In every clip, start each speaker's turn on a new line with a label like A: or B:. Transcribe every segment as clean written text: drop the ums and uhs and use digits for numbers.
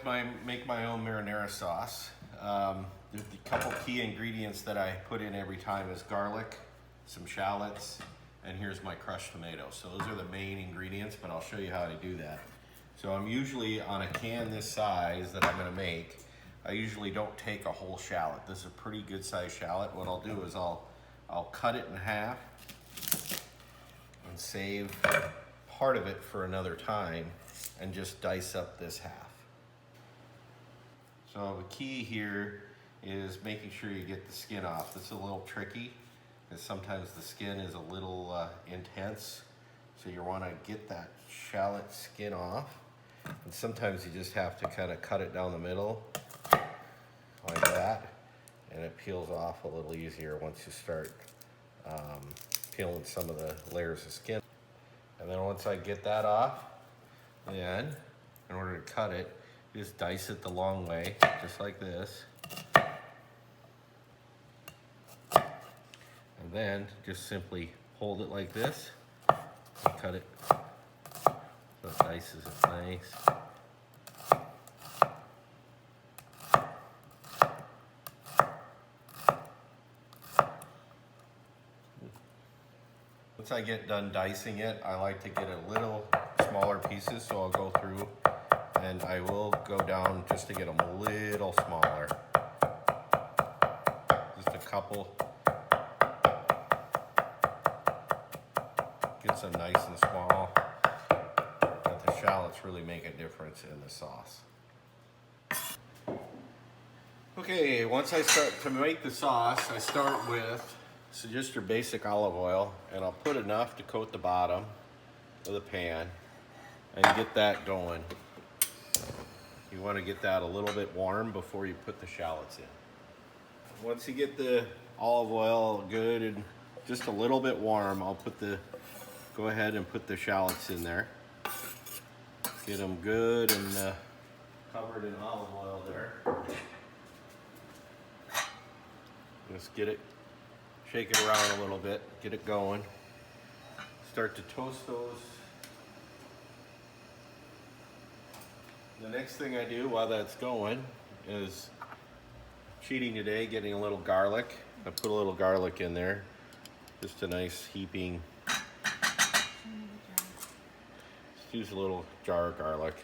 A: make my own marinara sauce. The couple key ingredients that I put in every time is garlic, some shallots, and here's my crushed tomatoes. So those are the main ingredients, but I'll show you how to do that. So I'm usually on a can this size that I'm gonna make, I usually don't take a whole shallot. This is a pretty good sized shallot. What I'll do is I'll cut it in half and save part of it for another time and just dice up this half. So the key here is making sure you get the skin off. This is a little tricky because sometimes the skin is a little intense. So you want to get that shallot skin off. And sometimes you just have to kind of cut it down the middle like that. And it peels off a little easier once you start peeling some of the layers of skin. And then once I get that off, then in order to cut it, you just dice it the long way, just like this. And then just simply hold it like this and cut it so it dices it nice. Once I get done dicing it, I like to get a little smaller pieces, so I'll go through and I will go down just to get them a little smaller. Just a couple. Gets them nice and small. But the shallots really make a difference in the sauce. Okay, once I start to make the sauce, I start with just your basic olive oil, and I'll put enough to coat the bottom of the pan and get that going. You want to get that a little bit warm before you put the shallots in. Once you get the olive oil good and just a little bit warm, go ahead and put the shallots in there. Get them good and covered in olive oil there. Just shake it around a little bit, get it going. Start to toast those. The next thing I do while that's going is cheating today, getting a little garlic. I put a little garlic in there, just a nice heaping. Just use a little jar of garlic,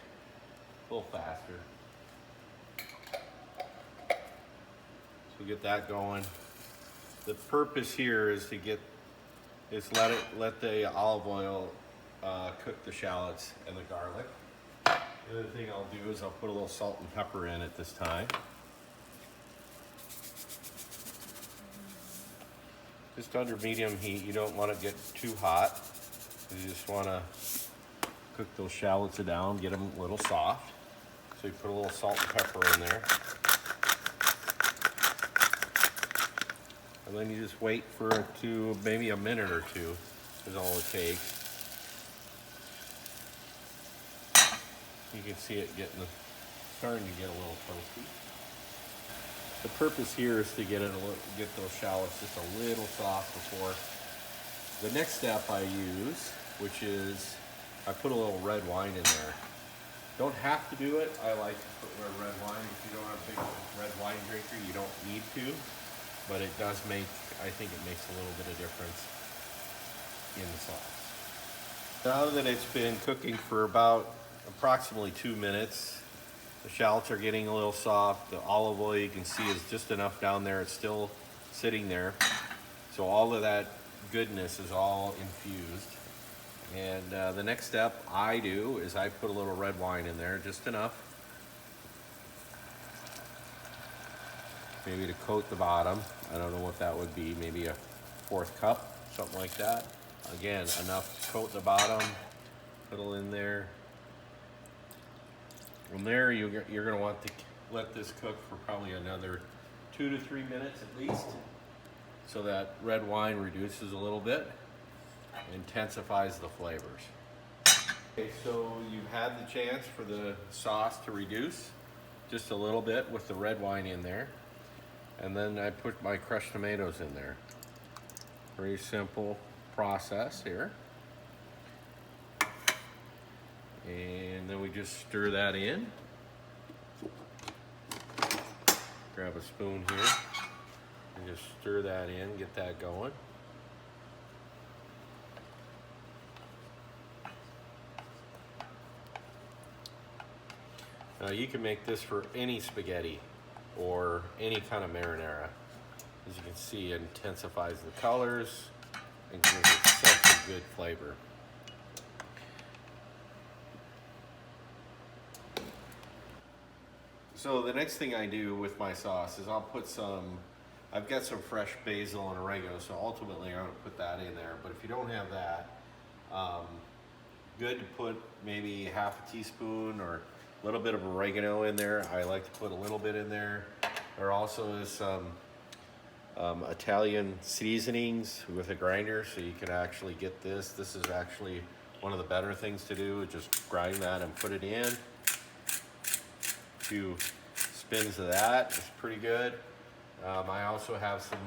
A: a little faster. So get that going. The purpose here is let the olive oil cook the shallots and the garlic. The other thing I'll do is I'll put a little salt and pepper in at this time. Just under medium heat. You don't want to get too hot. You just want to cook those shallots down, get them a little soft. So you put a little salt and pepper in there. And then you just wait for it to maybe a minute or two is all it takes. You can see it starting to get a little toasty. The purpose here is to get those shallots just a little soft before. The next step I use, which is I put a little red wine in there. Don't have to do it. I like to put red wine. If you don't have a big red wine drinker, you don't need to. But it does I think it makes a little bit of difference in the sauce. Now that it's been cooking for about approximately 2 minutes, the shallots are getting a little soft. The olive oil you can see is just enough down there. It's still sitting there. So all of that goodness is all infused. And the next step I do is I put a little red wine in there, just enough. Maybe to coat the bottom. I don't know what that would be, maybe a 4th cup, something like that. Again, enough to coat the bottom, put it in there. From there, you're gonna want to let this cook for probably another 2 to 3 minutes at least, so that red wine reduces a little bit, intensifies the flavors. Okay, so you've had the chance for the sauce to reduce just a little bit with the red wine in there. And then I put my crushed tomatoes in there. Very simple process here. And then we just stir that in. grab a spoon here and just stir that in, get that going. Now you can make this for any spaghetti or any kind of marinara. As you can see, it intensifies the colors and gives it such a good flavor. So the next thing I do with my sauce is I'll put I've got some fresh basil and oregano, so ultimately I'm gonna put that in there. But if you don't have that, good to put maybe half a teaspoon or a little bit of oregano in there. I like to put a little bit in there. There also is some Italian seasonings with a grinder, so you can actually get this. This is actually one of the better things to do, just grind that and put it in. 2 spins of that is pretty good. I also have some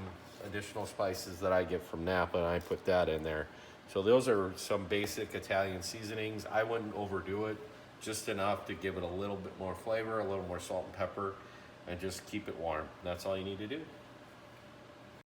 A: additional spices that I get from Napa, and I put that in there. So those are some basic Italian seasonings. I wouldn't overdo it, just enough to give it a little bit more flavor, a little more salt and pepper, and just keep it warm. That's all you need to do.